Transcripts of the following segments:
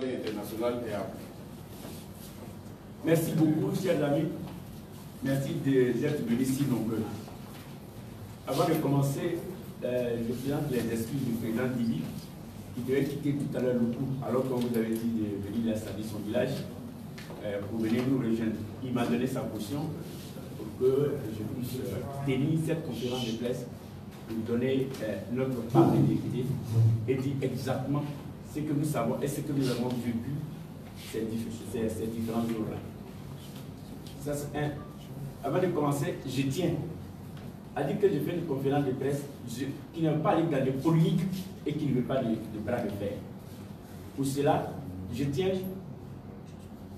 international et après. Merci beaucoup, chers amis. Merci d'être venus si nombreux. Avant de commencer, je présente les excuses du président Dili, qui devait quitter tout à l'heure le coup, alors qu'on vous avait dit de venir installer son village pour venir nous rejoindre. Il m'a donné sa caution pour que je puisse tenir cette conférence de presse pour donner notre part de vérité et dire exactement ce que nous savons et ce que nous avons vécu ces différents jours-là. Ça, c'est un. Avant de commencer, je tiens à dire que je fais une conférence de presse qui ne veut pas aller dans des polémiques et qui ne veut pas de bras de fer. Pour cela, je tiens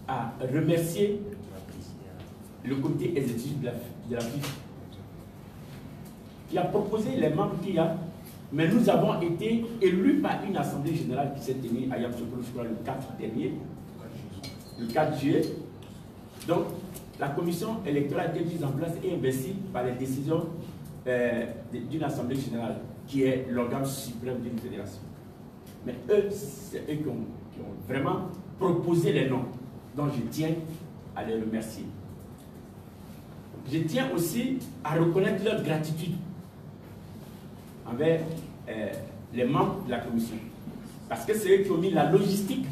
à remercier le comité exécutif de la FIF qui a proposé les membres qu'il y a, mais nous avons été élus par une assemblée générale qui s'est tenue à Yamoussoukro, je crois, le 4 dernier, le 4 juillet. Donc, la commission électorale est mise en place et investie par les décisions d'une assemblée générale, qui est l'organe suprême d'une fédération. Mais eux, c'est eux qui ont vraiment proposé les noms, donc je tiens à les remercier. Je tiens aussi à reconnaître leur gratitude envers les membres de la commission. Parce que c'est eux qui ont mis la logistique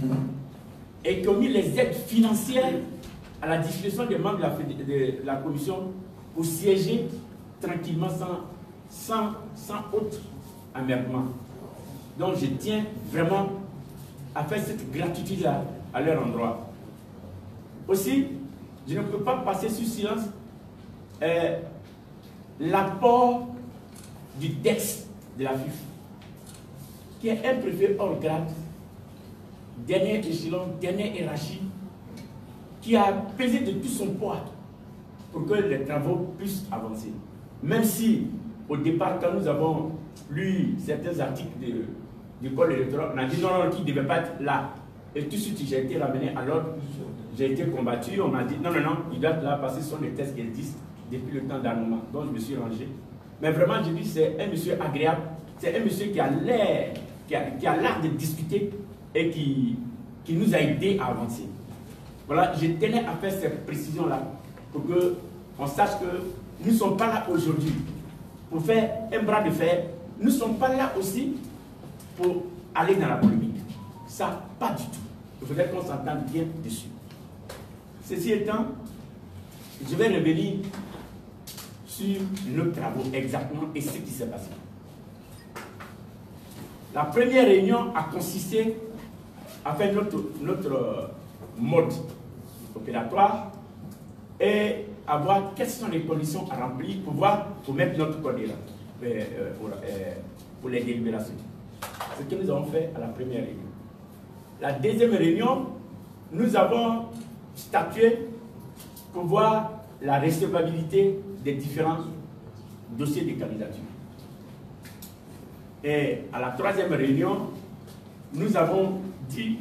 et qui ont mis les aides financières à la disposition des membres de la commission pour siéger tranquillement sans autre amertement. Donc je tiens vraiment à faire cette gratitude-là à leur endroit. Aussi, je ne peux pas passer sous silence l'apport du texte de la FIF, qui est un préfet hors grade, dernier échelon, dernier hiérarchie, qui a pesé de tout son poids pour que les travaux puissent avancer. Même si, au départ, quand nous avons lu certains articles du code électoral, on a dit non, non, qui ne devait pas être là. Et tout de suite, j'ai été ramené à l'ordre, j'ai été combattu, on m'a dit non, non, non, il doit être là parce que ce sont des tests qui existent depuis le temps d'armement. Donc je me suis rangé. Mais vraiment, je dis, c'est un monsieur agréable, c'est un monsieur qui a l'air, qui a l'art de discuter et qui nous a aidés à avancer. Voilà, je tenais à faire cette précision-là pour qu'on sache que nous ne sommes pas là aujourd'hui pour faire un bras de fer. Nous ne sommes pas là aussi pour aller dans la polémique. Ça, pas du tout. Il faudrait qu'on s'entende bien dessus. Ceci étant, je vais revenir sur nos travaux exactement et ce qui s'est passé. La première réunion a consisté à faire notre mode opératoire et à voir quelles sont les conditions à remplir pour mettre notre code pour les délibérations. Ce que nous avons fait à la première réunion. La deuxième réunion, nous avons statué pour voir la recevabilité des différents dossiers de candidature. Et à la troisième réunion, nous avons dit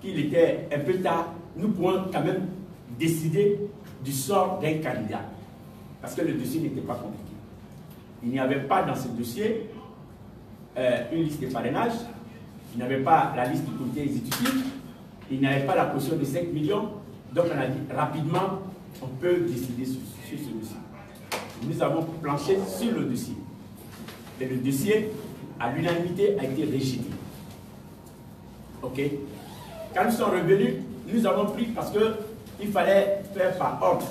qu'il était un peu tard, nous pourrons quand même décider du sort d'un candidat. Parce que le dossier n'était pas compliqué. Il n'y avait pas dans ce dossier une liste de parrainage, il n'y avait pas la liste du comité exécutif, il n'y avait pas la caution de 5 millions. Donc on a dit rapidement, on peut décider sur ce dossier. Nous avons planché sur le dossier. Et le dossier, à l'unanimité, a été rejeté. Ok? Quand nous sommes revenus, nous avons pris parce qu'il fallait faire par ordre.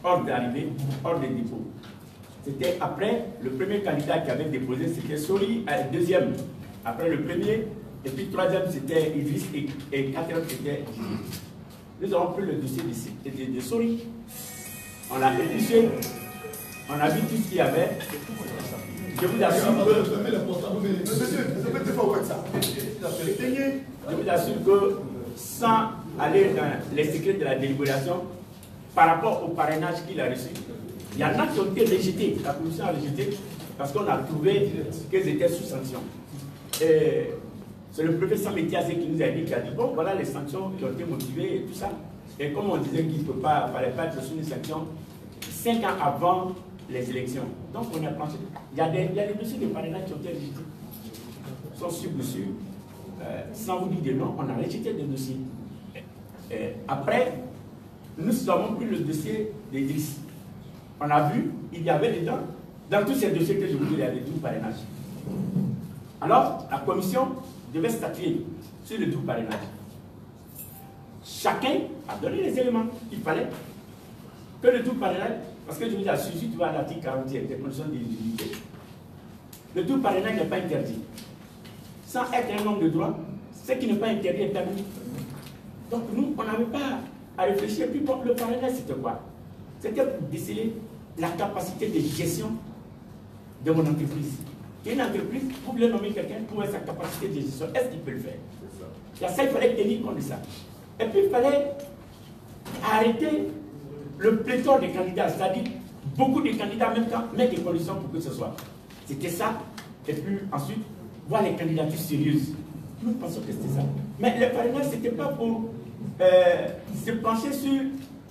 Ordre d'arrivée, ordre de dépôt. C'était après le premier candidat qui avait déposé, c'était Sori, deuxième, après le premier, et puis troisième c'était Idriss et quatrième c'était Didier. Nous avons pris le dossier de Sori, on l'a épluché, on a vu tout ce qu'il y avait. Je vous assure que sans aller dans les secrets de la délibération, par rapport au parrainage qu'il a reçu, il y en a qui ont été rejetés, la commission a rejeté, parce qu'on a trouvé qu'ils étaient sous sanction. Et c'est le préfet Samétiazé qui nous a dit, bon, voilà les sanctions qui ont été motivées et tout ça. Et comme on disait qu'il ne fallait pas être sous une sanction 5 ans avant les élections. Donc on a planché. Il y a des dossiers de parrainage qui ont été rejetés. Sont sur. sans vous dire de non, on a rejeté des dossiers. Après, nous avons pris le dossier d'Idriss. On a vu, il y avait dedans, dans tous ces dossiers que je vous dis, il y avait tout parrainage. Alors, la commission devait statuer sur le tout parrainage. Chacun a donné les éléments qu'il fallait que le tout parrainage, parce que je vous ai suivi, tu vois, l'article 41 des conditions d'éligibilité. Le tout parrainage n'est pas interdit. Sans être un homme de droit, ce qui n'est pas interdit est permis. Donc nous, on n'avait pas à réfléchir. Puis bon, le parrainage, c'était quoi? C'était pour déceler la capacité de gestion de mon entreprise. Une entreprise, vous voulez nommer quelqu'un pour sa capacité de gestion. Est-ce qu'il peut le faire? Il y a ça, il fallait tenir compte de ça. Et puis il fallait arrêter le pléthore des candidats, c'est-à-dire beaucoup de candidats en même temps, mettre des conditions pour que ce soit. C'était ça. Et puis ensuite, voir les candidatures sérieuses. Nous pensons que c'était ça. Mais le parrainage, ce n'était pas pour se pencher sur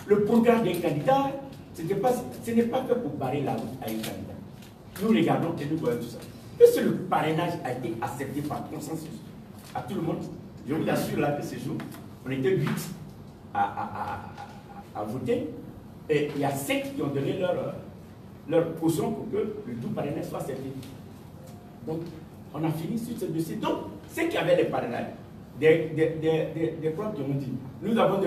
le programme des candidats. Ce n'est pas fait pour barrer la route à un candidat. Nous regardons et nous voyons tout ça. Puisque le parrainage a été accepté par consensus à tout le monde, je vous assure là que ce jour, on était 8 à voter. Et il y a 5 qui ont donné leur caution pour que le tout parrainage soit accepté. Donc, on a fini sur ce dossier. Donc, ceux qui avaient les parrainages, des profs qui ont dit, nous donnons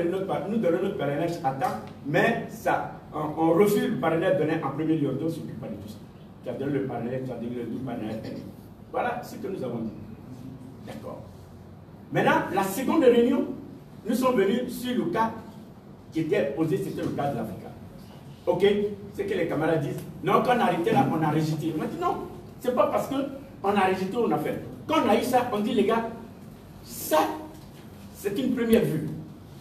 notre parrainage à temps, mais ça, on refuse le parrainage donné en premier lieu. Donc, ce n'est pas du tout ça. Qui a donné le parrainage, qui a donné le tout parrainage. Voilà ce que nous avons dit. D'accord. Maintenant, la seconde réunion, nous sommes venus sur le cas qui était posé, c'était le cas de l'Afrique. Ok, c'est que les camarades disent, non, quand on a arrêté là, on a rejeté. On m'a dit non, c'est pas parce qu'on a rejeté, on a fait. Quand on a eu ça, on dit les gars, ça, c'est une première vue.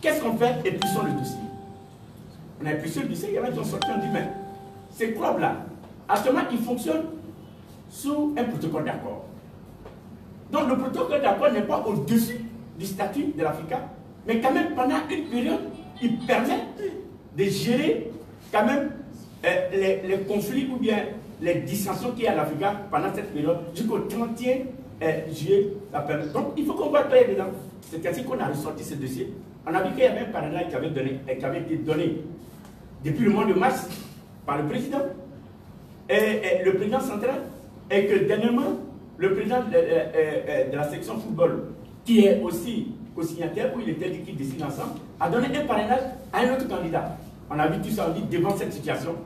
Qu'est-ce qu'on fait? Épluchons le dossier. On a épluché le dossier, il y avait qui ont sorti, on dit, mais ces clubs-là, actuellement, ils fonctionnent sous un protocole d'accord. Donc le protocole d'accord n'est pas au-dessus du statut de l'Africa, mais quand même, pendant une période, il permet de gérer quand même les conflits ou bien les dissensions qu'il y a à l'Africa pendant cette période jusqu'au 31 juillet. Donc il faut qu'on voit clair dedans. C'est ainsi qu'on a ressorti ce dossier. On a vu qu'il y avait un parrainage qui avait été donné depuis le mois de mars par le président et le président central, et que dernièrement le président de la section football, qui est aussi co-signataire, où il était dit qu'ils décident ensemble, a donné un parrainage à un autre candidat. On a vu tout ça, on dit devant cette situation,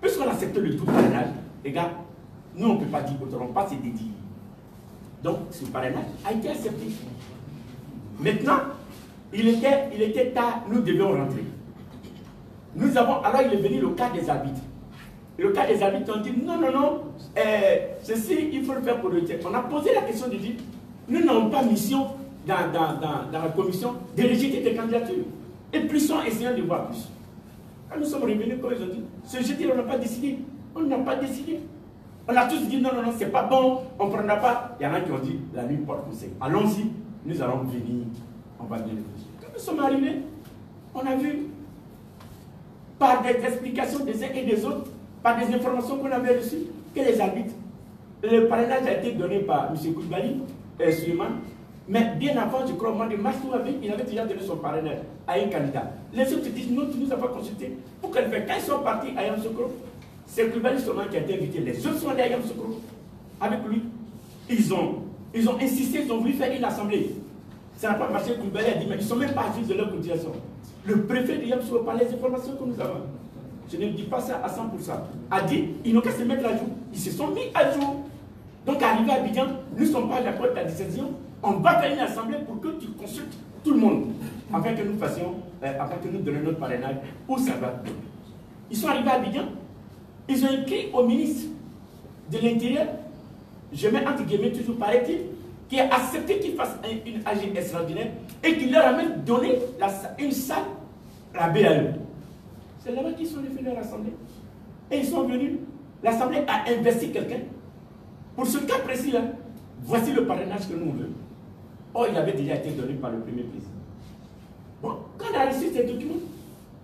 puisqu'on accepte le tout parrainage, les gars, nous on ne peut pas dire autrement, pas c'est dédié. Donc ce parrainage a été accepté. Maintenant, il était tard, nous devions rentrer. Nous avons, alors il est venu le cas des arbitres. Le cas des arbitres, on dit non, non, non, ceci, il faut le faire pour le tiers. On a posé la question de dire, nous n'avons pas mission dans la commission de rejeter des candidatures. Et plus on essayant de voir plus. Quand nous sommes revenus, quand ils ont dit, ce jeudi, on n'a pas décidé. On n'a pas décidé. On a tous dit non, non, non, c'est pas bon, on ne prendra pas. Il y en a qui ont dit, la nuit porte conseil. Allons-y, nous allons venir, on va bien réfléchir. Quand nous sommes arrivés, on a vu, par des explications des uns et des autres, par des informations qu'on avait reçues, que les arbitres, le parrainage a été donné par M. Koulibaly et Suleiman, mais bien avant, je crois, au mois de mars ou avril, il avait déjà donné son parrainage à un candidat. Les autres disent non, tu ne nous as pas consulté. Pourquoi le faire? Quand ils sont partis à Yamoussoukro, c'est Koulibaly seulement qui a été invité. Les autres sont allés à Yamoussoukro avec lui. Ils ont insisté, ils ont voulu faire une assemblée. Ça n'a pas marché. Koulibaly a dit, mais ils ne sont même pas à de leur cotisation. Le préfet de Yamoussoukro, par les informations que nous avons, je ne dis pas ça à 100%, a dit, ils n'ont qu'à se mettre à jour. Ils se sont mis à jour. Donc, arrivé à Abidjan, nous ne sommes pas d'accord avec ta décision. On va faire une assemblée pour que tu consultes tout le monde, afin que nous fassions, afin que nous donnions notre parrainage où ça va. Ils sont arrivés à Abidjan, ils ont écrit au ministre de l'Intérieur, je mets entre guillemets toujours paraît-il, qui a accepté qu'ils fassent une AG extraordinaire et qui leur a même donné une salle à la BAE. C'est là-bas qu'ils sont venus à l'Assemblée. Et ils sont venus, l'Assemblée a investi quelqu'un. Pour ce cas précis-là, voici le parrainage que nous voulons. Oh, il avait déjà été donné par le premier président. Bon, quand on a reçu ces documents,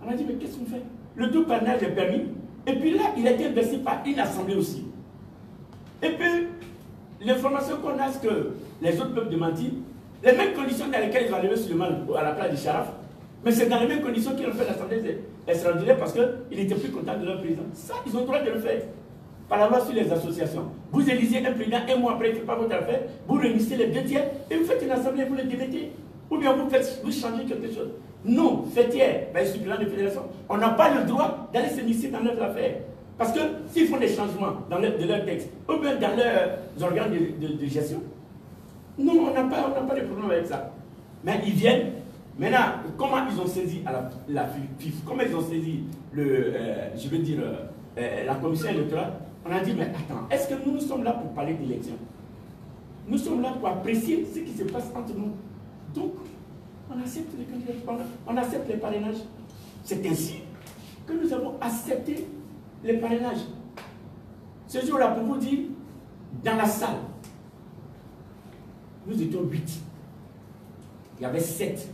on a dit, mais qu'est-ce qu'on fait? Le tout parrainage est permis. Et puis là, il a été investi par une assemblée aussi. Et puis, l'information qu'on a, c'est que les autres peuvent demander, Les mêmes conditions dans lesquelles ils ont enlevé Suleiman à la place du Sharaf, mais c'est dans les mêmes conditions qu'ils ont fait l'Assemblée extraordinaire parce qu'ils n'étaient plus contents de leur président. Ça, ils ont le droit de le faire. Par la loi sur les associations. Vous élisez un président, un mois après, il ne fait pas votre affaire, vous réunissez les 2 tiers et vous faites une assemblée et vous le démettez. Ou bien vous changez quelque chose. Non, fêtière, ben, suppléant de fédération, on n'a pas le droit d'aller s'immiscer dans leurs affaires. Parce que s'ils font des changements dans de leurs textes, ou bien dans leurs organes de gestion, non, on n'a pas de problème avec ça. Mais ils viennent, maintenant, comment ils ont saisi la FIF, comment ils ont saisi la commission électorale, on a dit, mais attends, est-ce que nous sommes là pour parler d'élection? Nous sommes là pour apprécier ce qui se passe entre nous. Donc, on accepte les candidats, on accepte les parrainages. C'est ainsi que nous avons accepté les parrainages. Ce jour-là, pour vous dire, dans la salle, nous étions 8. Il y avait 7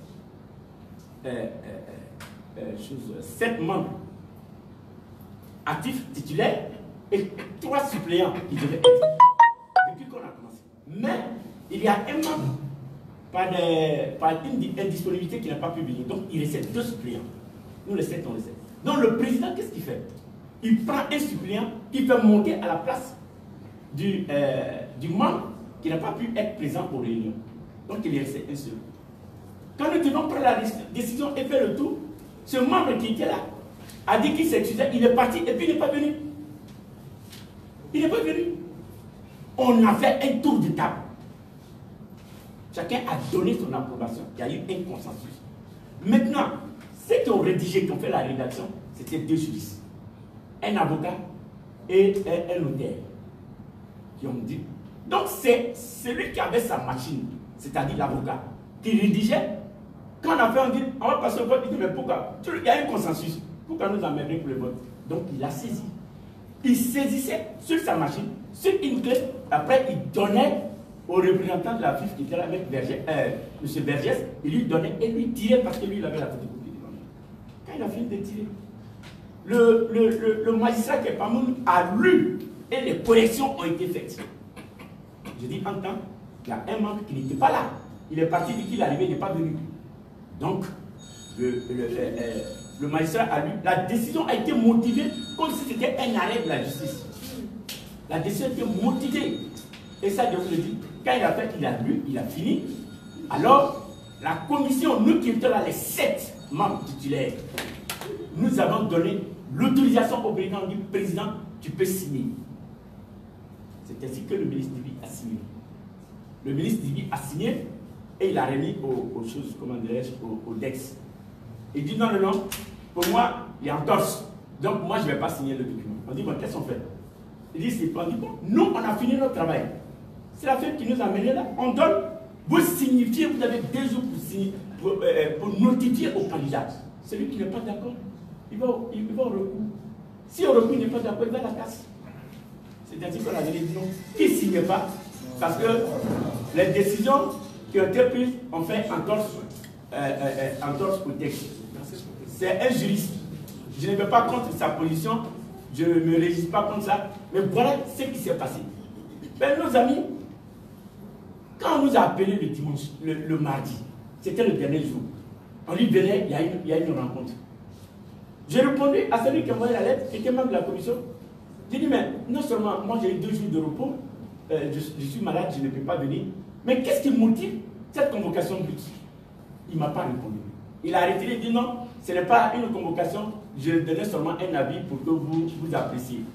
membres actifs, titulaires, et 3 suppléants qui devaient être depuis qu'on a commencé. Mais il y a un membre par une indisponibilité qui n'a pas pu venir. Donc il reste 2 suppléants. Nous les 7, on les 7. Donc le président, qu'est-ce qu'il fait? Il prend un suppléant qui fait monter à la place du membre qui n'a pas pu être présent aux réunions. Donc il est resté un seul. Quand nous devons prendre la décision et faire le tour, ce membre qui était là a dit qu'il s'excusait, il est parti et puis il n'est pas venu. Il n'est pas venu. On a fait un tour de table. Chacun a donné son approbation. Il y a eu un consensus. Maintenant, ceux qui ont rédigé, qui ont fait la rédaction, c'était 2 juristes. Un avocat et un notaire. Qui ont dit. Donc c'est celui qui avait sa machine, c'est-à-dire l'avocat, qui rédigeait. Quand on a fait, on dit, on va passer au vote, il dit, mais pourquoi? Il y a un consensus. Pourquoi nous emmènerons pour le vote? Donc il a saisi. Il saisissait sur sa machine, sur une clé, après il donnait au représentant de la FIF qui était là avec M. Vergès, il lui donnait et lui tirait parce que lui il avait la photocopie devant lui. Quand il a fini de tirer, le magistrat qui est parmi nous a lu et les corrections ont été faites. Je dis en temps, il y a un membre qui n'était pas là. Il est parti, dit qu'il arrivait, il n'est pas venu. Donc, le magistrat a lu, la décision a été motivée comme si c'était un arrêt de la justice. La décision a été motivée. Et ça, je vous le dis, quand il a fait, il a lu, il a fini. Alors, la commission, nous qui étions là, les 7 membres titulaires, nous avons donné l'autorisation au président, on dit, président, tu peux signer. C'est ainsi que le ministre Dibi a signé. Le ministre Dibi a signé et il a remis aux choses, comment dirais-je, au DEX. Il dit non, non, non, pour moi, il y a entorse. Donc moi, je ne vais pas signer le document. On dit, bon, qu'est-ce qu'on fait? Il dit, c'est pas. On dit, bon, nous, on a fini notre travail. C'est la fête qui nous a menés là. On donne, vous signifiez, vous avez 2 jours pour notifier au candidat. Celui qui n'est pas d'accord, il va au recours. Si au recours il n'est pas d'accord, il va à la casse. C'est ainsi qu'on a dit non. Qui ne signe pas? Parce que les décisions qui ont été prises ont fait entorse au texte. C'est un juriste. Je ne vais pas contre sa position, je ne me résiste pas contre ça, mais voilà ce qui s'est passé. Ben, nos amis, quand on nous a appelés le dimanche, le mardi, c'était le dernier jour, on lui venait, il y a une rencontre. J'ai répondu à celui qui a envoyé la lettre, qui était membre de la commission. J'ai dit, mais non seulement moi j'ai eu 2 jours de repos, je suis malade, je ne peux pas venir, mais qu'est-ce qui motive cette convocation de but? Il ne m'a pas répondu. Il a retiré, il dit non, ce n'est pas une convocation, je donnais seulement un avis pour que vous appréciez.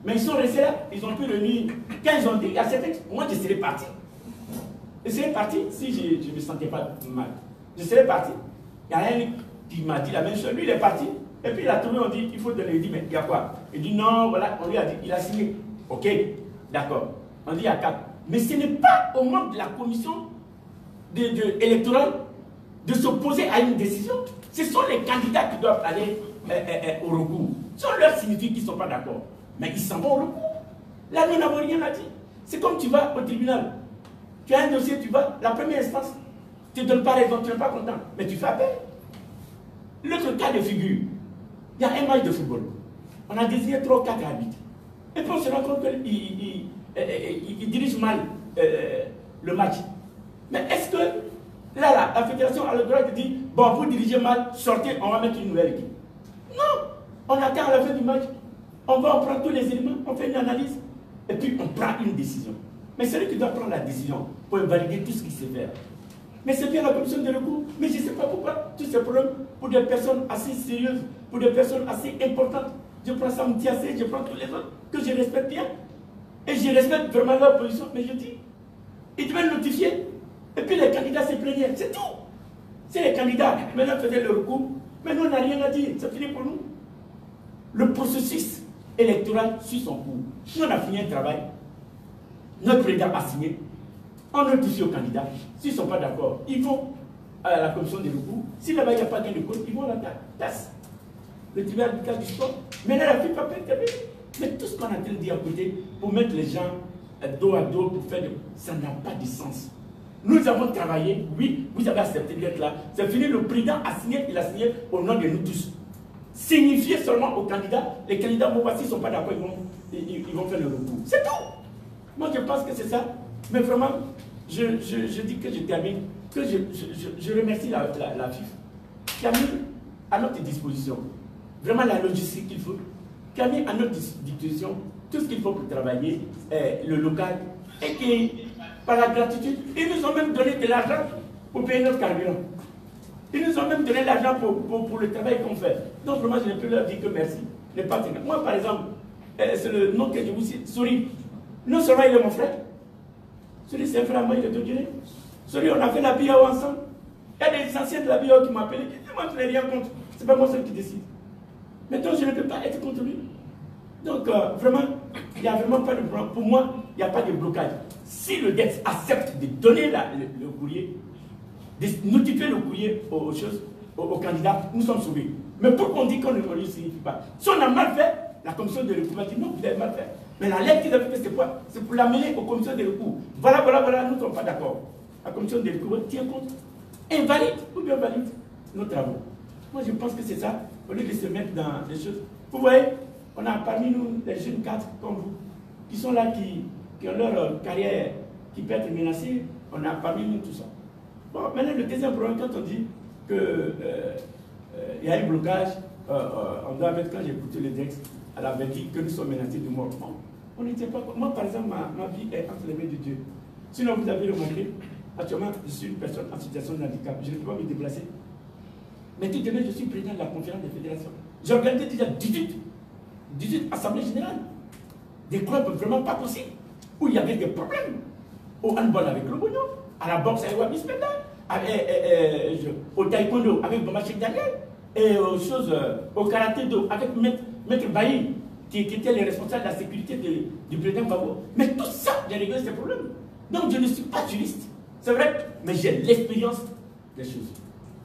Mais ils sont restés là, ils ont pu réunir. Quand ils ont dit, il y a certains, moi je serais parti. Je serais parti si je ne me sentais pas mal. Je serais parti. Il y a un qui m'a dit la même chose, lui il est parti. Et puis il a trouvé, on dit, il faut donner. Il dit, mais il y a quoi? Il dit, non, voilà, on lui a dit, il a signé. Ok, d'accord. On dit, il y a 4. Mais ce n'est pas aux membres de la commission électorale de s'opposer à une décision. Ce sont les candidats qui doivent aller au recours. Ce sont leurs signifie qu'ils ne sont pas d'accord. Mais ils s'en vont au recours. Là, nous n'avons rien à dire. C'est comme tu vas au tribunal. Tu as un dossier, tu vas, la première instance, tu ne donnes pas raison, tu n'es pas content. Mais tu fais appel. L'autre cas de figure, il y a un match de football. On a désigné 3 ou 4 arbitres. Et puis on se rend compte qu'il dirige mal le match. Mais est-ce que Là, la fédération a le droit de dire, bon, vous dirigez mal, sortez, on va mettre une nouvelle équipe. Non, on attend à la fin du match, on prend tous les éléments, on fait une analyse, et puis on prend une décision. Mais celui qui doit prendre la décision pour valider tout ce qui se fait. Mais c'est bien la commission de recours. Mais je ne sais pas pourquoi tous ces problèmes pour des personnes assez sérieuses, pour des personnes assez importantes. Je prends Sam Diassé, je prends tous les autres que je respecte bien. Et je respecte vraiment leur position. Mais je dis, ils devaient notifier. Et puis les candidats se plaignaient. C'est tout. C'est les candidats maintenant faisaient le recours. Mais nous, on n'a rien à dire. C'est fini pour nous. Le processus électoral suit son cours. Nous, on a fini un travail. Notre président a signé. On notifie aux candidats. S'ils ne sont pas d'accord, ils vont à la commission des recours. Si là-bas, il n'y a pas gain de cause, ils vont à la tasse. Le tribunal arbitral du sport. Mais là, la FIFA peut intervenir. Mais tout ce qu'on a en train de dire à côté, pour mettre les gens dos à dos, pour faire ça n'a pas de sens. Nous avons travaillé, oui, vous avez accepté d'être là. C'est fini, le président a signé, il a signé au nom de nous tous. Signifier seulement aux candidats, les candidats, bon, s'ils ne sont pas d'accord, ils vont faire le recours. C'est tout. Moi, je pense que c'est ça. Mais vraiment, je dis que je termine, que je remercie la FIFA qui a mis à notre disposition vraiment la logistique qu'il faut, qui a mis à notre disposition tout ce qu'il faut pour travailler, le local, et qui, par la gratitude, ils nous ont même donné de l'argent pour payer notre carburant. Ils nous ont même donné l'argent pour le travail qu'on fait. Donc vraiment, je ne peux leur dire que merci. Les partenaires. Moi, par exemple, c'est le nom que je vous cite, Souri. Non seulement il est mon frère, Souri c'est un frère à moi, il est de Guinée. Souri, on a fait la BIO ensemble. Il y a des anciens de la BIO qui m'appellent, qui disent, moi je n'ai rien contre. Ce n'est pas moi seul qui décide. Mais donc je ne peux pas être contre lui. Donc vraiment, il n'y a vraiment pas de problème. Pour moi, il n'y a pas de blocage. Si le DEX accepte de donner le courrier, de notifier le courrier aux candidats, nous sommes sauvés. Mais pourquoi on dit qu'on ne le signifie pas? Si on a mal fait, la commission de recours va dire non, vous avez mal fait. Mais la lettre qu'ils ont fait, c'est pour l'amener aux commissions de recours. Voilà, nous ne sommes pas d'accord. La commission de recours tient compte, invalide ou bien valide nos travaux. Moi, je pense que c'est ça, au lieu de se mettre dans des choses. Vous voyez, on a parmi nous des jeunes cadres comme vous, qui sont là, qui ont leur carrière qui peut être menacée. On a parmi nous tout ça. Bon, maintenant, le deuxième problème, quand on dit qu'il y a un blocage, on doit mettre, quand j'ai écouté le texte, elle avait dit que nous sommes menacés de mort. Bon, on n'était pas. Moi, par exemple, ma vie est entre les mains de Dieu. Sinon, vous avez remarqué, actuellement, je suis une personne en situation de handicap. Je ne peux pas me déplacer. Mais tout de même, je suis président de la conférence des fédérations. J'ai organisé déjà 18 assemblées générales. Des clubs vraiment pas possibles, où il y avait des problèmes. Au handball avec le Bognon, à la boxe avec Wabis Menda, au taekwondo avec Bomachek Daniel, et aux choses, au karaté avec Maître Bailly, qui était le responsable de la sécurité du président Babo. Mais tout ça, j'ai réglé ces problèmes. Donc je ne suis pas juriste, c'est vrai, mais j'ai l'expérience des choses.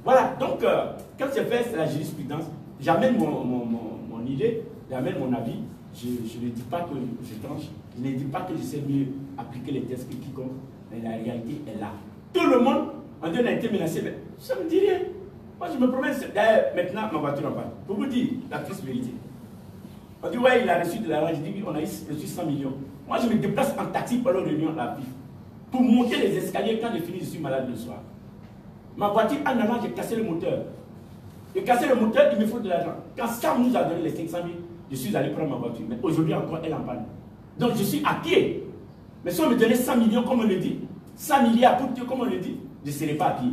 Voilà, donc quand c'est fait, c'est la jurisprudence. J'amène mon idée, j'amène mon avis. Je ne dis pas que je tranche, je ne dis pas que je sais mieux appliquer les tests que quiconque, mais la réalité est là. Tout le monde, on dit on a été menacé, mais ça ne me dit rien. Moi je me promets, d'ailleurs maintenant ma voiture en panne. Pour vous dire la triste vérité. On dit ouais, il a reçu de l'argent, je dis oui, on a reçu 100 millions. Moi je me déplace en taxi pour la réunion à la PIF. Pour monter les escaliers, quand je finis, je suis malade le soir. Ma voiture, en allant, j'ai cassé le moteur. J'ai cassé le moteur, il me faut de l'argent. Quand Sam nous a donné les 500 000, je suis allé prendre ma voiture. Mais aujourd'hui encore, elle en panne. Donc je suis à pied. Mais si on me donnait 100 millions, comme on le dit, 100 milliards pour Dieu, comme on le dit, je ne serai pas à pied.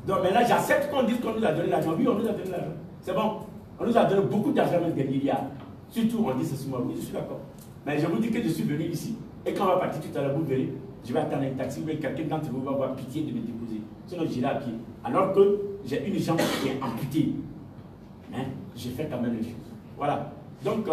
Donc maintenant, j'accepte qu'on dise qu'on nous a donné l'argent. Oui, on nous a donné l'argent. C'est bon. On nous a donné beaucoup d'argent, même des milliards. Surtout, on dit c'est moi. Oui, je suis d'accord. Mais je vous dis que je suis venu ici. Et quand on va partir tout à l'heure, vous verrez, je vais attendre un taxi, mais quelqu'un d'entre vous va avoir pitié de me déposer. Sinon, j'irai à pied. Alors que j'ai une jambe qui est amputée. Hein? J'ai fait quand même les choses. Voilà. Donc,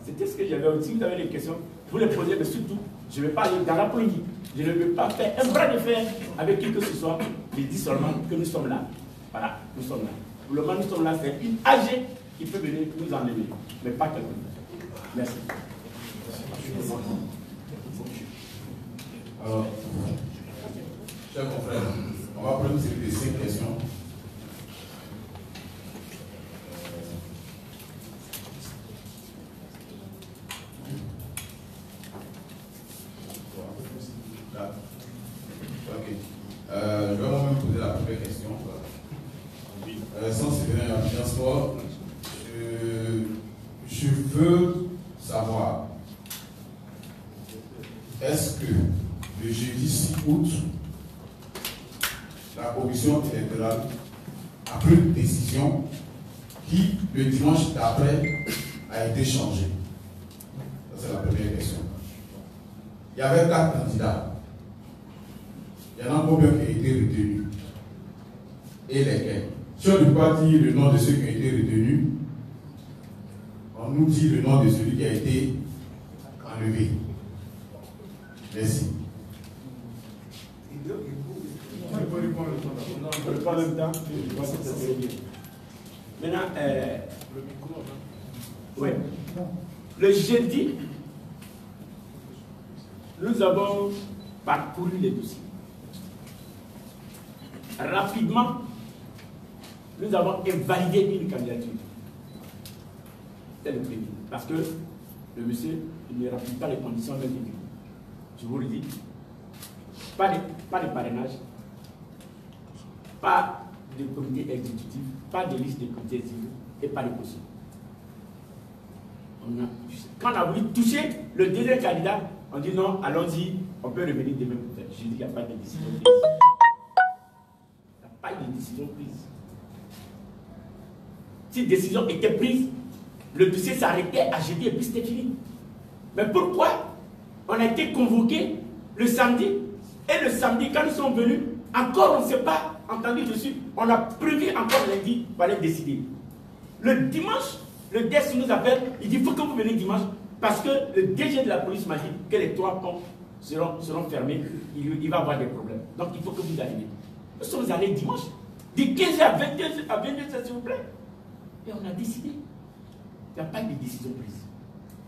c'était ce que j'avais aussi. Si vous avez des questions, vous les posez, mais surtout, je ne vais pas aller dans la politique. Je ne veux pas faire un bras de fer avec qui que ce soit. Je dis seulement que nous sommes là. Voilà, nous sommes là. Pour le moment, nous sommes là. C'est une AG qui peut venir nous enlever, mais pas quelqu'un. Merci. Alors, chers confrères, on va prendre ces 5 questions. Ok. Je vais moi-même poser la transport, je veux savoir, est-ce que le jeudi 6 août, la commission électorale a pris une décision qui, le dimanche d'après, a été changée? Ça, c'est la première question. Il y avait 4 candidats. Il y en a combien qui ont été retenus? Et lesquels? Si on ne peut pas dire le nom de ceux qui ont été retenus, on nous dit le nom de celui qui a été enlevé. Merci. Maintenant, ouais. Le jeudi, nous avons parcouru les dossiers. Rapidement, nous avons invalidé une candidature. C'est le premier. Parce que le monsieur ne remplit pas les conditions même début. Je vous le dis. Pas de parrainage, pas de comité exécutif, pas de liste de comités exécutifs et pas de caution. Quand on a voulu toucher le deuxième candidat, on dit non, allons-y, on peut revenir demain pour faire. Je dis qu'il n'y a pas de décision prise. Il n'y a pas de décision prise. Si une décision était prise, le dossier s'arrêtait à jeudi et puis c'était fini. Mais pourquoi on a été convoqué le samedi et le samedi, quand nous sommes venus, encore on ne s'est pas entendu dessus. On a prévu encore lundi, il fallait décider. Le dimanche, le DES nous appelle, il dit il faut que vous veniez dimanche parce que le DG de la police m'a dit que les 3 ponts seront fermés, il va avoir des problèmes. Donc il faut que vous arriviez. Nous sommes allés dimanche, de 15h à 22h, s'il vous plaît. Et on a décidé. Il n'y a pas de décision prise.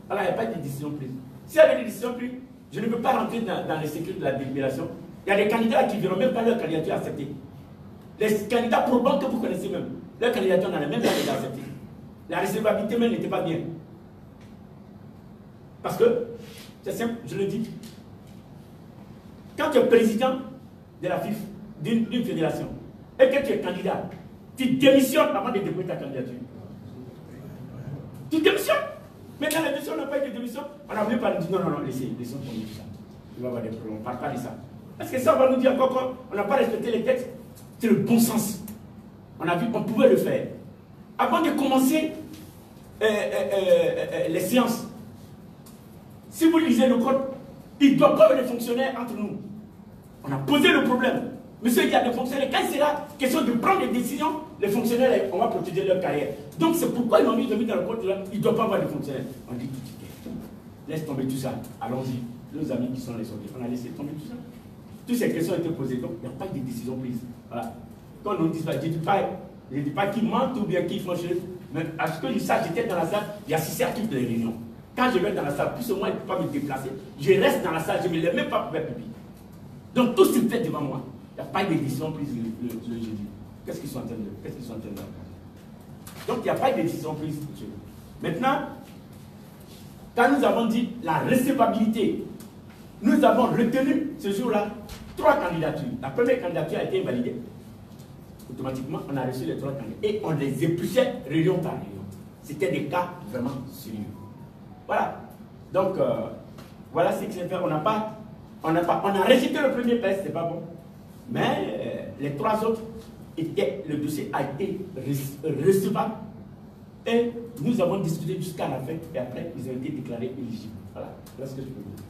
Alors, il n'y a pas de décision prise. S'il y avait des décisions prises, je ne peux pas rentrer dans les secrets de la délibération. Il y a des candidats qui ne verront même pas leur candidature acceptée. Les candidats probants que vous connaissez même, leur candidature n'en a même pas été acceptée. La recevabilité même n'était pas bien. Parce que, c'est simple, je le dis, quand tu es président de la FIF, d'une fédération, et que tu es candidat, tu démissionnes avant de déposer ta candidature. Tu démissionnes. Maintenant, la décision n'a pas été de démission. On a voulu parler, non, laissez tomber tout ça. Il va y avoir des problèmes, on ne parle pas de ça. Parce que ça, on va nous dire encore qu'on n'a pas respecté les textes. C'est le bon sens. On a vu qu'on pouvait le faire. Avant de commencer les séances, si vous lisez le code, il ne doit pas y avoir de fonctionnaires entre nous. On a posé le problème. Monsieur, il y a des fonctionnaires. Quand c'est là, question de prendre des décisions, les fonctionnaires, on va protéger leur carrière. Donc c'est pourquoi ils ont mis dans le code, il ne doit pas avoir de fonctionnaires. On dit tout de suite, laisse tomber tout ça. Allons-y. Nos amis qui sont les sortis, on a laissé tomber tout ça. Toutes ces questions ont été posées, donc il n'y a pas de décision prise. Voilà. Quand on dit ça, je ne dis pas qui ment ou bien qui font chose. Mais à ce que je sache, j'étais dans la salle, j'assistais à toutes les réunions. Quand je vais dans la salle, plus ou moins, il ne peut pas me déplacer. Je reste dans la salle, je ne me lève même pas pour faire pipi. Donc tout se fait devant moi. Il n'y a pas de décision prise le jeudi. Qu'est-ce qu'ils sont en train de faire? Donc il n'y a pas de décision prise. Maintenant, quand nous avons dit la recevabilité, nous avons retenu ce jour-là 3 candidatures. La première candidature a été invalidée. Automatiquement, on a reçu les 3 candidats. Et on les épluchait réunion par réunion. C'était des cas vraiment sérieux. Voilà. Donc, voilà ce qui s'est fait. On a rejeté le premier test, c'est pas bon. Mais les 3 autres, le dossier a été recevable. Et nous avons discuté jusqu'à la fin. Et après, ils ont été déclarés éligibles. Voilà. Voilà ce que je peux dire.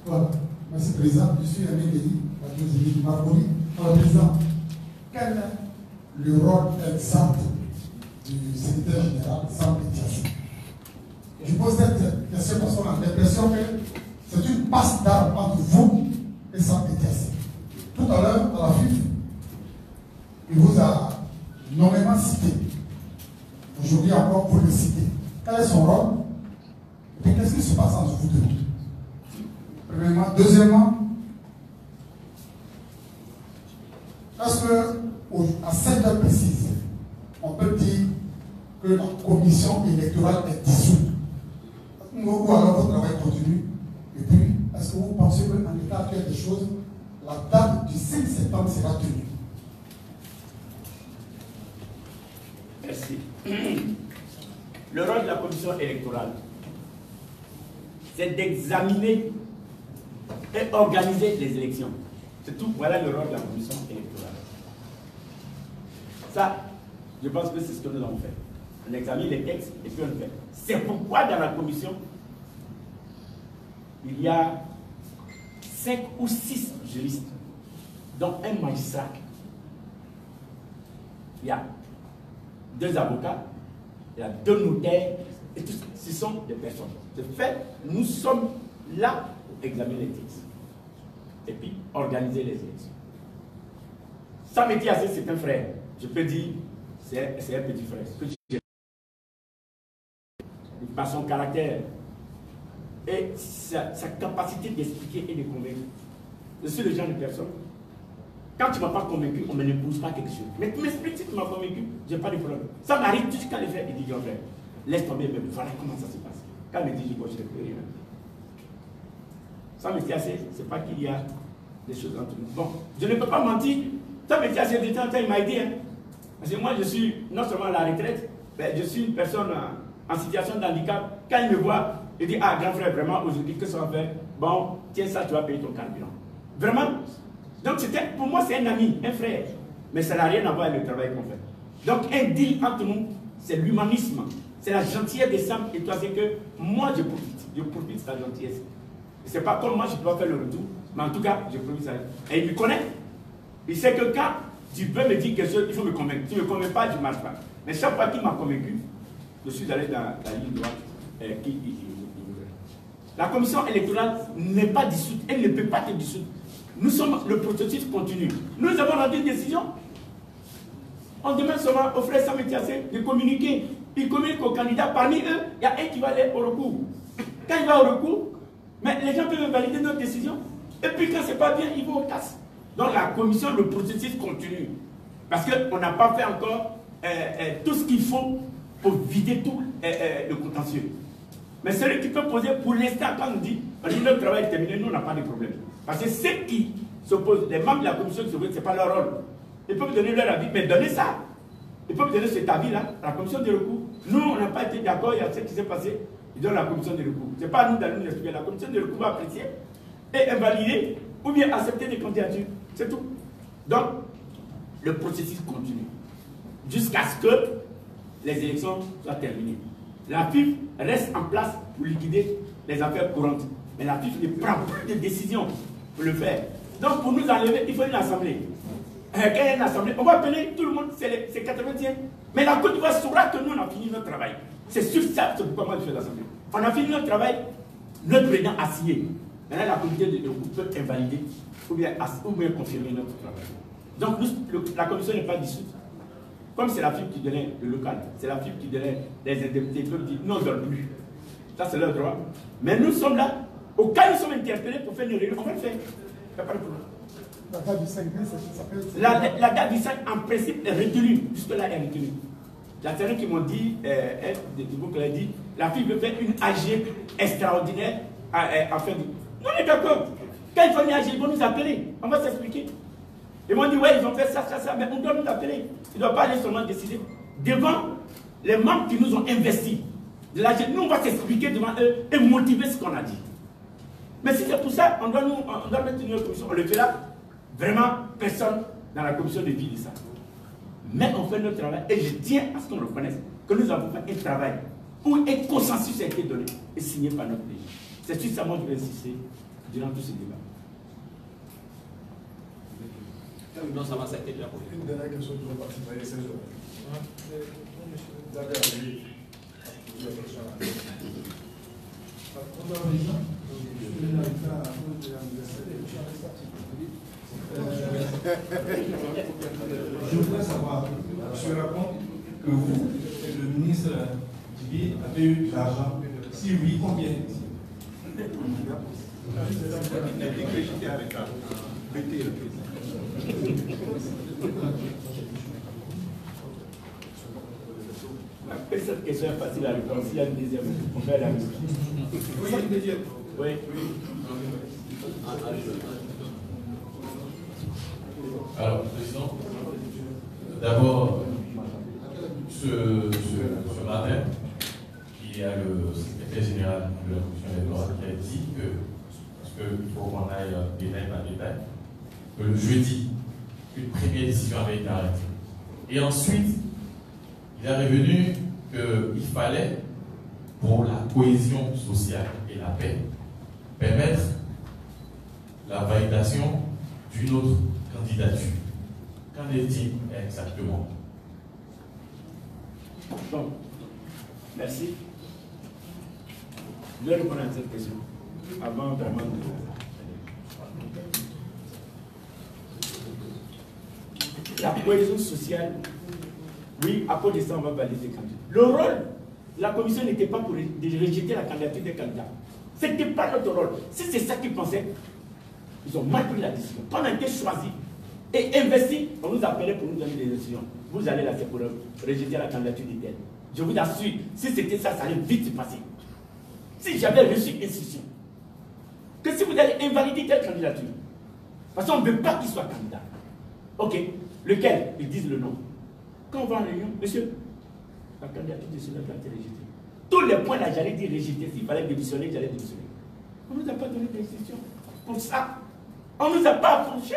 Voilà. Merci, Président. Je suis Amélie Deli, la du Marconi. Alors, Président, quel est le rôle exact du secrétaire général Sam Etias? Je pose cette question parce qu'on a l'impression que c'est une passe d'armes entre vous et Sam Etias. Tout à l'heure, à la FIF, il vous a nommément cité. Aujourd'hui encore, vous le citez. Quel est son rôle? Et qu'est-ce qui se passe entre vous deux? Premièrement. Deuxièmement, est-ce qu'à 7 heures précises, on peut dire que la commission électorale est dissoute? Ou alors votre travail continue? Et puis, est-ce que vous pensez qu'en l'état actuel des choses, la date du 5 septembre sera tenue? Merci. Le rôle de la commission électorale, c'est d'examiner et organiser les élections. C'est tout. Voilà le rôle de la commission électorale. Ça, je pense que c'est ce que nous avons fait. On examine les textes et puis on le fait. C'est pourquoi dans la commission, il y a 5 ou 6 juristes, dont un magistrat. Il y a 2 avocats, il y a 2 notaires, et tout, ce sont des personnes. De fait, nous sommes là pour examiner les textes et puis organiser les élections. Sam Etiasé, c'est un frère. Je peux dire, c'est un petit frère. Par son caractère et sa capacité d'expliquer et de convaincre. Je suis le genre de personne. Quand tu ne m'as pas convaincu, on ne m'impose pas quelque chose. Mais tu m'expliques si tu m'as convaincu, je n'ai pas de problème. Ça m'arrive tout quand les frères, il dit, frère, laisse tomber, mais voilà comment ça se passe. Quand il me dit, je ne peux rien. Ça me dit assez, c'est pas qu'il y a des choses entre nous. Bon, je ne peux pas mentir. Ça me dit assez de temps en temps, il m'a aidé. Hein. Parce que moi, je suis non seulement à la retraite, mais je suis une personne en situation de handicap. Quand il me voit, il dit, ah, grand frère, vraiment, aujourd'hui, qu'est-ce qu'on va faire? Bon, tiens ça, tu vas payer ton carburant. Vraiment. Donc, pour moi, c'est un ami, un frère. Mais ça n'a rien à voir avec le travail qu'on fait. Donc, un deal entre nous, c'est l'humanisme. C'est la gentillesse des Sam et toi, c'est que moi, je profite. Je profite de la gentillesse. C'est pas comme moi, je peux pas faire le retour. Mais en tout cas, je profite de ça. Et il me connaît. Il sait que quand tu peux me dire quelque chose, il faut me convaincre. Si tu ne me convaincs pas, je ne marche pas. Mais chaque fois qu'il m'a convaincu, je suis allé dans la ligne droite. La commission électorale n'est pas dissoute. Elle ne peut pas être dissoute. Nous sommes le processus continu. Nous avons rendu une décision. On demande seulement au frère Sam Etiasé de communiquer. Il communique aux candidats. Parmi eux, il y a un qui va aller au recours. Quand il va au recours, mais les gens peuvent valider notre décision. Et puis quand ce n'est pas bien, ils vont au casse. Donc la commission, le processus continue. Parce qu'on n'a pas fait encore tout ce qu'il faut pour vider tout le contentieux. Mais celui qui peut poser, pour l'instant, quand on dit notre travail est terminé, nous, on n'a pas de problème. Parce que ceux qui s'opposent, les membres de la commission qui s'opposent, ce n'est pas leur rôle. Ils peuvent donner leur avis, mais donnez ça. Ils peuvent donner cet avis-là à la commission de recours. Nous, on n'a pas été d'accord, il y a ce qui s'est passé, ils donnent la commission de recours. Ce n'est pas à nous d'aller nous expliquer. La commission de recours va apprécier et invalider ou bien accepter des candidatures. C'est tout. Donc, le processus continue. Jusqu'à ce que les élections soient terminées. La FIF reste en place pour liquider les affaires courantes. Mais la FIF ne prend plus de décision pour le faire. Donc, pour nous enlever, il faut une assemblée. Quand il y a une assemblée, on va appeler tout le monde, c'est 80e. Mais la Côte d'Ivoire saura que nous, on a fini notre travail. C'est sur ça, c'est pourquoi moi je fais l'assemblée. On a fini notre travail, notre président a signé. Maintenant, la comité de groupe peut invalider ou bien confirmer notre travail. Donc, la commission n'est pas dissoute. Comme c'est la FIF qui donnait le local, c'est la FIF qui donnait les indemnités, ils peuvent dire non, on ne donne plus. Ça, c'est leur droit. Mais nous sommes là, au cas où nous sommes interpellés pour faire une réunion, on va le faire. Il n'y a pas de problème. La date du 5 mai, ça s'appelle... La date du 5, en principe, est retenue. Jusque-là, est retenue. Il y a certains qui m'ont dit, la FIF veut faire une AG extraordinaire à faire. Nous, on est d'accord. Quand ils font une AG, ils vont nous appeler. On va s'expliquer. Ils m'ont dit, ouais, ils ont fait ça, mais on doit nous appeler. Ils ne doivent pas aller seulement décider. Devant les membres qui nous ont investis, de l'AG, nous, on va s'expliquer devant eux et motiver ce qu'on a dit. Mais si c'est pour ça, on doit mettre une commission. On le fait là. Vraiment, personne dans la commission de vie dit ça. Mais on fait notre travail et je tiens à ce qu'on reconnaisse que nous avons fait un travail où un consensus a été donné et signé par notre pays. C'est sur ça que je vais insister durant tout ce débat. Non, ça va s'arrêter là. Une dernière question pour le parti Maïs. Je voudrais savoir, je raconte que vous et le ministre Dibi avez eu de l'argent. Si oui, combien? Cette question est facile à répondre. S'il y a une deuxième, on fait la même. Oui, une deuxième. Oui. Alors, Président, d'abord, ce matin, il y a le secrétaire général de la commission électorale qui a dit que, parce qu'il faut qu'on aille détail par détail, que le jeudi, une première décision avait été arrêtée. Et ensuite, il est revenu qu'il fallait, pour la cohésion sociale et la paix, permettre la validation d'une autre candidature. Qu'en est-il exactement? Bon, merci. Je vais répondre à cette question avant vraiment de... La cohésion sociale, oui, à cause de ça, on va valider les candidats. Le rôle de la commission n'était pas pour rejeter la candidature des candidats. Ce n'était pas notre rôle. Si c'est ça qu'ils pensaient, ils ont mal pris la décision. Quand on a été choisi et investi, on nous appelait pour nous donner des décisions. Vous allez là, c'est pour rejeter la candidature d'Étel. Je vous assure, si c'était ça, ça allait vite se passer. Si j'avais reçu instruction, que si vous allez invalider telle candidature, parce qu'on ne veut pas qu'il soit candidat. Ok, lequel? Ils disent le nom. Quand on va en réunion, monsieur, la candidature de cela a été rejetée. Tous les points là, j'allais dire rejeter. S'il fallait démissionner, j'allais démissionner. On ne nous a pas donné d'instruction. Pour ça, on ne nous a pas approché.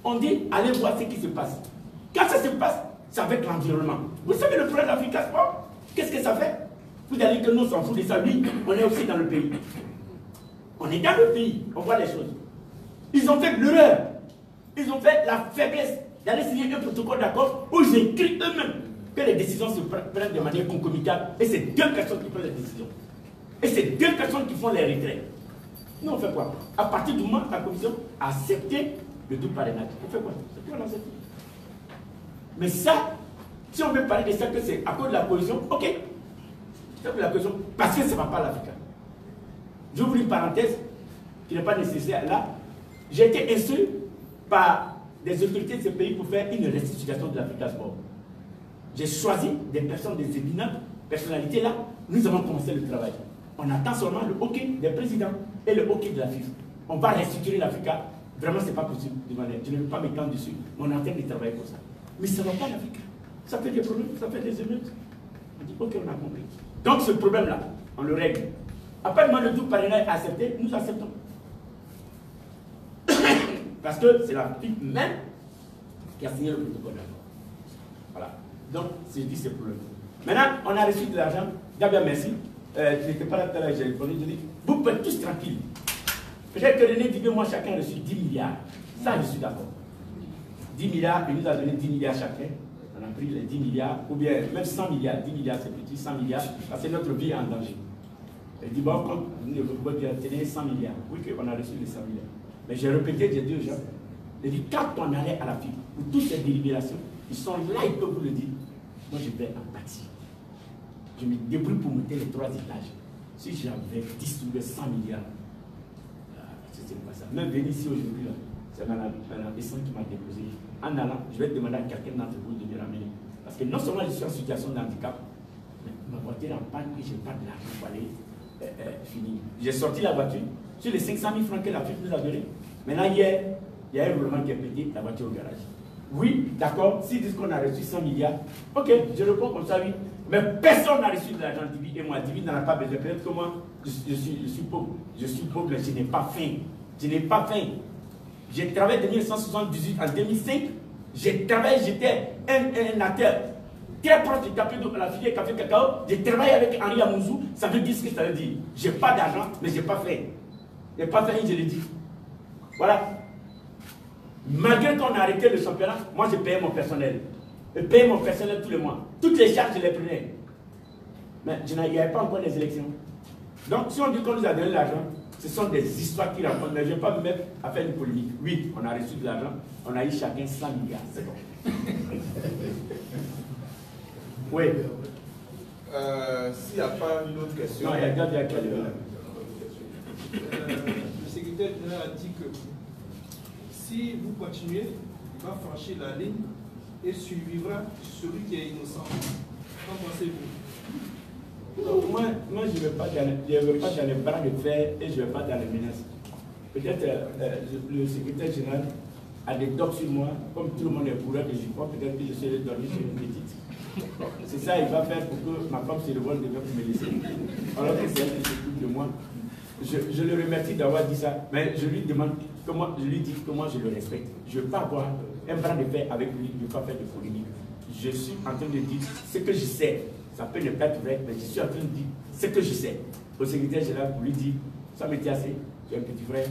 On dit, allez voir ce qui se passe. Quand ça se passe, c'est avec l'environnement. Vous savez le problème d'Africa Sport? Qu'est-ce que ça fait? Vous allez dire que nous, on s'en fout de ça. Oui, on est aussi dans le pays. On est dans le pays, on voit les choses. Ils ont fait l'erreur. Ils ont fait la faiblesse d'aller signer un protocole d'accord où ils écrivent eux-mêmes que les décisions se prennent de manière concomitante. Et c'est deux personnes qui prennent les décisions. Et c'est deux personnes qui font les retraits. Nous, on fait quoi? À partir du moment où la commission a accepté le double parrainage, on fait quoi? C'est quoi l'accepter? Mais ça, si on veut parler de ça, que c'est à cause de la cohésion, ok. C'est à cause de la cohésion, parce que ça ne va pas à l'Afrique. J'ouvre une parenthèse qui n'est pas nécessaire là. J'ai été instruit par des autorités de ce pays pour faire une restitution de l'Africa Sport. J'ai choisi des personnes, des éminentes personnalités là. Nous avons commencé le travail. On attend seulement le OK des présidents et le OK de la FIFA. On va restituer l'Africa. Vraiment, ce n'est pas possible. Je ne veux pas m'étendre dessus. On est en train de travailler pour ça. Mais ça ne va pas l'Afrique. Ça fait des problèmes, ça fait des émeutes. On dit OK, on a compris. Donc ce problème-là, on le règle. Après, le double parrainage accepté, nous acceptons. Parce que c'est la FIFA même qui a signé le protocole d'accord. Voilà. Donc, c'est dit ce problème. Maintenant, on a reçu de l'argent. D'abord, merci. Tu n'étais pas là tout à l'heure, j'ai répondu. Je dis, vous pouvez tous tranquilles. Peut-être que René dit, moi, chacun a reçu 10 milliards. Ça, je suis d'accord. 10 milliards, il nous a donné 10 milliards chacun. On a pris les 10 milliards, ou bien même 100 milliards. 10 milliards, c'est petit, 100 milliards, parce que notre vie est en danger. Il dit, bon, quand vous tenez 100 milliards, oui, qu'on a reçu les 100 milliards. Mais j'ai répété, j'ai dit aux gens, j'ai dit, quand on allait à la FIFA, pour toutes ces délibérations, ils sont là, ils peuvent vous le dire. Moi, je vais en bâtir. Je me débrouille pour monter les 3 étages. Si j'avais 10 ou 100 milliards, c'est pas ça. Même venir ici aujourd'hui, c'est Mme Essan qui m'a déposé. En allant, je vais demander à quelqu'un d'entre vous de me ramener. Parce que non seulement je suis en situation de handicap, mais ma voiture est en panne et je n'ai pas de l'argent pour aller finir. J'ai sorti la voiture sur les 500 000 francs que la FIFA nous a donné. Maintenant, hier, il y a un roulement qui est pété, la voiture au garage. Oui, d'accord, s'ils disent qu'on a reçu 100 milliards, ok, je réponds comme ça, oui. Mais personne n'a reçu de l'argent Divi et moi, Divi n'en a pas besoin. Peut-être que moi, je suis pauvre. Je suis pauvre, mais je n'ai pas faim. Je n'ai pas faim. J'ai travaillé de 1978 en 2005. J'ai travaillé, j'étais un acteur très proche du café de la filière café cacao. J'ai travaillé avec Henri Amouzou. Ça veut dire ce que ça veut dire. Je n'ai pas d'argent, mais je n'ai pas faim. Je n'ai pas faim, je l'ai dit. Voilà. Malgré qu'on a arrêté le championnat, moi je payais mon personnel. Je payais mon personnel tous les mois. Toutes les charges, je les prenais. Mais il n'y avait pas encore les élections. Donc si on dit qu'on nous a donné l'argent, ce sont des histoires qui racontent. Mais je ne vais pas me mettre à faire une polémique. Oui, on a reçu de l'argent. On a eu chacun 100 milliards. C'est bon. Oui. S'il n'y a pas une autre question. Non, il y a quelqu'un qui a Le secrétaire général a dit que si vous continuez, il va franchir la ligne et survivra celui qui est innocent. Qu'en pensez-vous? Moi, je ne vais pas dans les bras de fer et je ne vais pas dans les menaces. Peut-être le secrétaire général a des docs sur moi, comme tout le monde est courant que je crois, peut-être que je serai dormi sur une petite. C'est ça, il va faire pour que ma femme se révolte devant me laisser. Alors que c'est elle qui s'occupe de moi. Je le remercie d'avoir dit ça, mais je lui demande, je lui dis que moi je le respecte. Je ne veux pas avoir un bras de fer avec lui, je ne veux pas faire de polémique. Je suis en train de dire ce que je sais. Ça peut ne pas être vrai, mais je suis en train de dire ce que je sais. Au secrétaire général, pour lui dire, ça m'était assez, tu es un petit frère,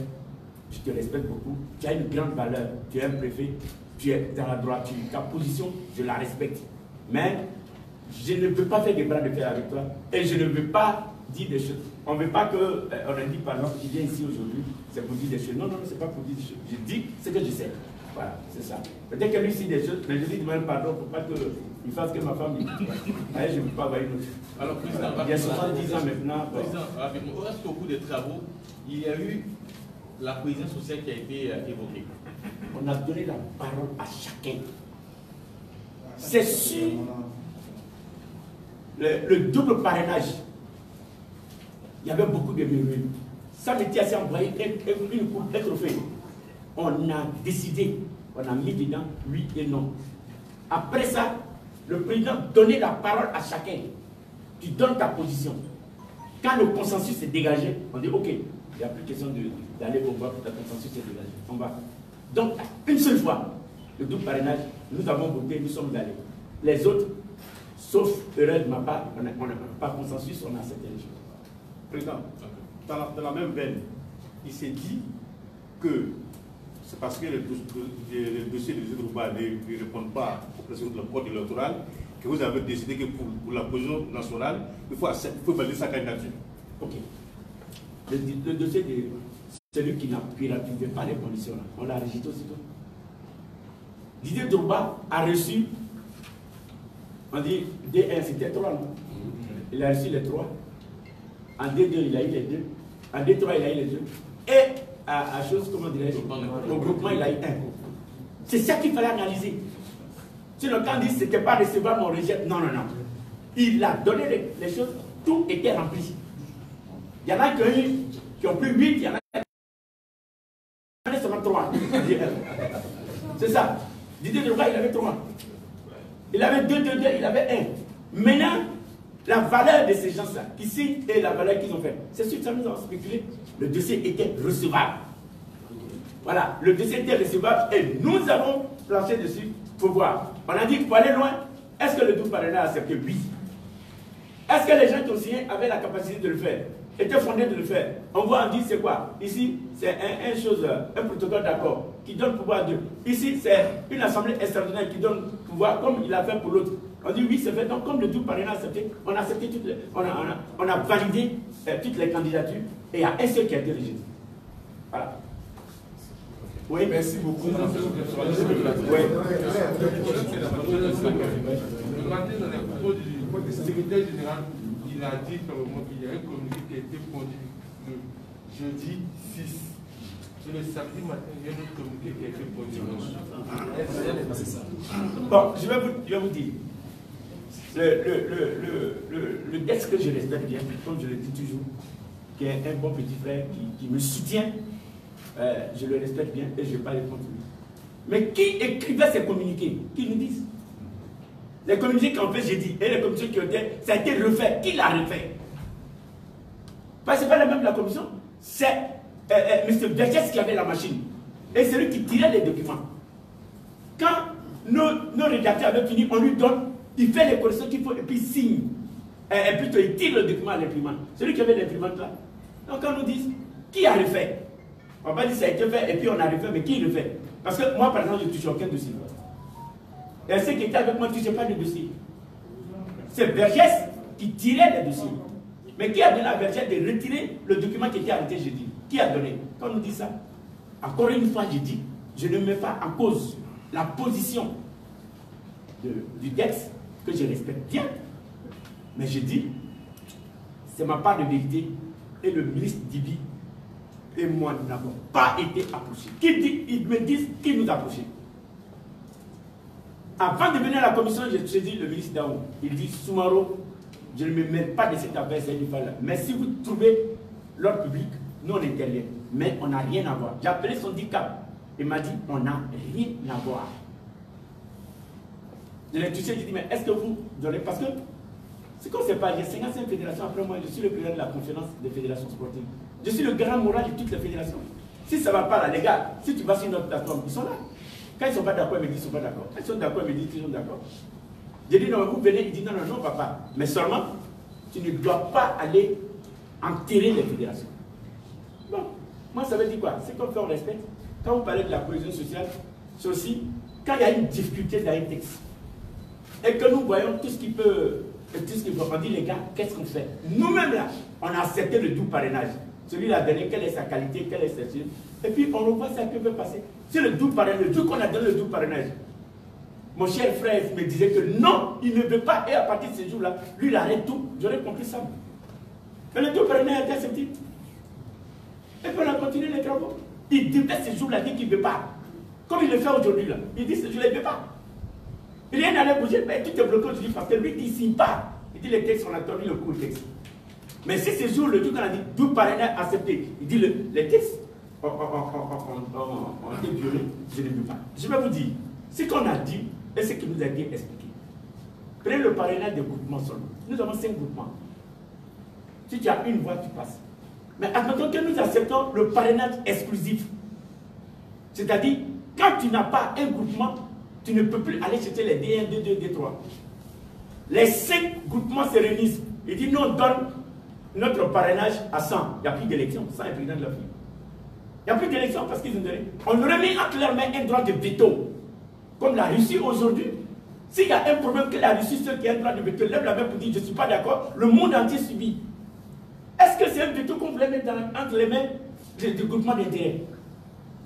je te respecte beaucoup, tu as une grande valeur, tu es un préfet, tu es dans la droiture, ta position, je la respecte. Mais je ne veux pas faire des bras de fer avec toi et je ne veux pas dire des choses. On ne veut pas que, on a dit par exemple, il vient ici aujourd'hui, c'est pour dire des choses. Non, non, c'est pas pour dire des choses. Je dis ce que je sais. Voilà, c'est ça. Peut-être que lui dit des choses, mais je lui demande pardon pour pas qu'il fasse que ma femme dit. Allez, je ne veux pas avoir une autre. Alors, président, il y a 70 ans maintenant. Président, rapidement, est-ce qu'au cours des travaux, il y a eu la cohésion sociale qui a été évoquée? On a donné la parole à chacun. C'est sur le double parrainage. Il y avait beaucoup de murmures. Ça m'était assez envoyé une coupe, un trophée. On a décidé, on a mis dedans oui et non. Après ça, le président donnait la parole à chacun. Tu donnes ta position. Quand le consensus est dégagé, on dit ok, il n'y a plus question d'aller au vote, le consensus est dégagé. On va. Donc, une seule fois, le double parrainage, nous avons voté, nous sommes allés. Les autres, sauf erreur de ma part, on n'a pas consensus, on a certaines choses. Président, dans la même veine, il s'est dit que c'est parce que les dossiers des Yoruba ne répondent pas aux prescriptions de la code électoral que vous avez décidé que pour la position nationale, il faut valider sa candidature. Ok. Le dossier de celui qui n'appuyait pas les conditions, là, on l'a rejeté aussitôt. Didier Drogba a reçu, on dit D1, c'était 3, non? Il a reçu les 3. En D2, il a eu les 2. En D3, il a eu les 2. Et à chose, comment dirais-je, au groupement, il a eu 1. C'est ça qu'il fallait analyser. Sinon, quand on dit que ce n'était pas recevable, on rejette. Non, non, non. Il a donné les choses, tout était rempli. Il y en a qui ont pris 8, il y en a qui ont seulement 3. C'est ça. Didier Drogba, il avait 3. Il avait 2, il avait 1. Maintenant, la valeur de ces gens-là, qui signent, et la valeur qu'ils ont fait, c'est sûr que ça nous a spéculé. Le dossier était recevable. Voilà, le dossier était recevable et nous avons planché dessus pour voir. On a dit qu'il faut aller loin. Est-ce que le double parrainage a accepté? Oui. Est-ce que les gens qui ont signé avaient la capacité de le faire? Étaient fondés de le faire? On voit, on dit c'est quoi? Ici, c'est un protocole d'accord qui donne pouvoir à Dieu. Ici, c'est une assemblée extraordinaire qui donne pouvoir comme il a fait pour l'autre. On dit oui, c'est fait. Donc, comme le double parrainage a accepté, on a accepté on a validé toutes les candidatures et il y a un seul qui a été rejeté. Voilà. Oui, merci beaucoup. Le matin, dans les propos du secrétaire général, il a dit qu'il y a un communiqué qui a été produit le jeudi 6. Et le samedi matin, il y a un autre communiqué qui a été produit. Bon, je vais vous dire. Le texte que je respecte bien, comme je le dis toujours, qui est un bon petit frère qui me soutient, je le respecte bien et je ne vais pas répondre contre lui. Mais qui écrivait ces communiqués? Qui nous disent? Les communiqués qu'on fait jeudi et les communiqués qui ont été, ça a été refait. Qui l'a refait? Parce que ce n'est pas la même la commission. C'est M. Vergès qui avait la machine. Et c'est lui qui tirait les documents. Quand nos rédacteurs avaient fini, on lui donne, il fait les corrections qu'il faut et puis il signe. Et plutôt il tire le document à l'imprimante. Celui qui avait l'imprimante là. Donc quand on nous dit, qui a refait? On va pas dire ça a été fait et puis on a refait, mais qui le fait? Parce que moi par exemple, je ne touche aucun dossier. Et ceux qui étaient avec moi ne touchaient pas de dossier. C'est Vergès qui tirait les dossiers. Mais qui a donné à Vergès de retirer le document qui était arrêté jeudi? Qui a donné? Quand on nous dit ça, encore une fois je dis, je ne mets pas en cause la position du texte que je respecte bien, mais je dis, c'est ma part de vérité et le ministre Dibi et moi nous n'avons pas été approchés. Ils me disent qui nous approchait. Avant de venir à la commission, j'ai saisi le ministre Daou. Il dit, Soumaro, je ne me mêle pas de cette affaire, c'est une fois là. Mais si vous trouvez l'ordre public, nous on intervient. Mais on n'a rien à voir. J'ai appelé son handicap. Il m'a dit, on n'a rien à voir. Je l'ai touché, je dis, mais est-ce que vous donnez, parce que ce qu'on ne sait pas, j'ai 55 fédérations, après moi, je suis le président de la conférence des fédérations sportives. Je suis le grand moral de toutes les fédérations. Si ça ne va pas là, les gars, si tu vas sur notre plateforme, ils sont là. Quand ils ne sont pas d'accord, ils me disent qu'ils ne sont pas d'accord. Quand ils sont d'accord, ils me disent qu'ils sont d'accord. J'ai dit, non, vous venez, ils disent, non, non, non, on ne va pas. Mais seulement, tu ne dois pas aller enterrer les fédérations. Bon, moi, ça veut dire quoi? C'est comme fait, on respecte. Quand vous parlez de la cohésion sociale, c'est aussi quand il y a une difficulté dans un texte et que nous voyons tout ce qui peut, on dit les gars, qu'est-ce qu'on fait? Nous-mêmes là, on a accepté le doux parrainage. Celui-là a donné quelle est sa qualité, quelle est sa chose. Et puis on revoit ça qui peut passer. C'est le doux parrainage, le doux qu'on a donné le doux parrainage. Mon cher frère me disait que non, il ne veut pas, et à partir de ce jour-là, lui il arrête tout. J'aurais compris ça. Mais le doux parrainage a été accepté. Et puis on a continué les travaux. Il depuis ce jour-là, dit qu'il ne veut pas. Comme il le fait aujourd'hui là. Il dit ce jour-là, il ne veut pas. Rien n'allait bouger, mais tout est bloqué aujourd'hui parce que lui, il ne signe pas. Il dit les textes, on a tenu le coup de texte. Mais si ce jour, le truc qu'on a dit, d'où parrainage accepté, il dit les textes ont été violés, je ne veux pas. Je vais vous dire, ce qu'on a dit et ce qui nous a été expliqué. Prenez le parrainage des groupements seulement. Nous avons 5 groupements. Si tu as une voix, tu passes. Mais admettons que nous acceptons le parrainage exclusif. C'est-à-dire, quand tu n'as pas un groupement, tu ne peux plus aller chercher les D1, D2, D3. Les 5 groupements se réunissent. Ils disent, nous on donne notre parrainage à 100. Il n'y a plus d'élection, 100 est président de la ville. Il n'y a plus d'élection parce qu'ils ont donné. On aurait mis entre leurs mains un droit de veto. Comme la Russie aujourd'hui. S'il y a un problème que la Russie, ceux qui ont un droit de veto, lèvent la main pour dire, je ne suis pas d'accord, le monde entier subit. Est-ce que c'est un veto qu'on voulait mettre entre les mains du groupement d'intérêt?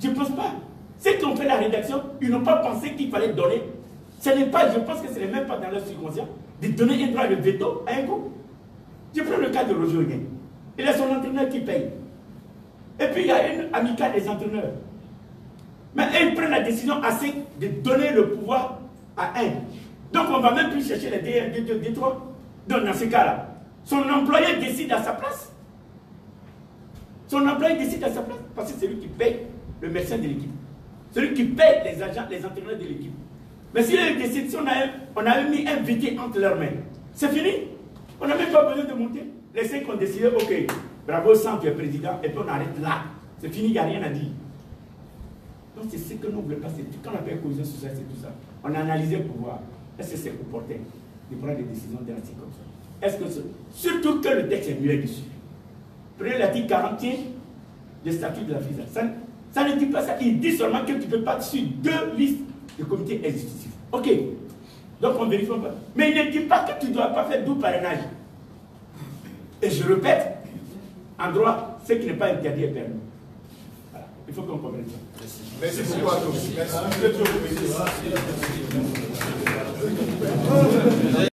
Je ne pense pas. Ceux qui ont fait la rédaction, ils n'ont pas pensé qu'il fallait donner. Ce n'est pas, je pense que ce n'est même pas dans leur subconscient de donner un droit de veto à un groupe. Je prends le cas de Roger Oyen. Il a son entraîneur qui paye. Et puis il y a une amicale des entraîneurs. Mais ils prennent la décision assez de donner le pouvoir à un. Donc on ne va même plus chercher les D1, D2, D3. Donc dans ce cas-là, son employé décide à sa place. Son employé décide à sa place parce que c'est lui qui paye le médecin de l'équipe. Celui qui paye les agents, les entraîneurs de l'équipe. Mais si il décide, si on avait mis un VT entre leurs mains, c'est fini. On n'a même pas besoin de monter. Les 5 ont décidé, ok, bravo, Sam, tu es président, et puis on arrête là. C'est fini, il n'y a rien à dire. Donc c'est ce que nous voulons pas, c'est quand on appelle cohésion sociale, c'est tout ça. On a analysé pour voir, est-ce que c'est opportun de prendre des décisions drastiques comme ça? Est-ce que surtout que le texte est muet dessus. Prenez l'article 41 du statut de la FISA. Ça ne dit pas ça, il dit seulement que tu ne peux pas sur 2 listes de comités exécutifs. Ok, donc on vérifie pas. Mais il ne dit pas que tu ne dois pas faire doux parrainage. Et je répète, en droit, ce qui n'est pas interdit est permis. Voilà. Il faut qu'on comprenne ça. Merci beaucoup à tous. Merci.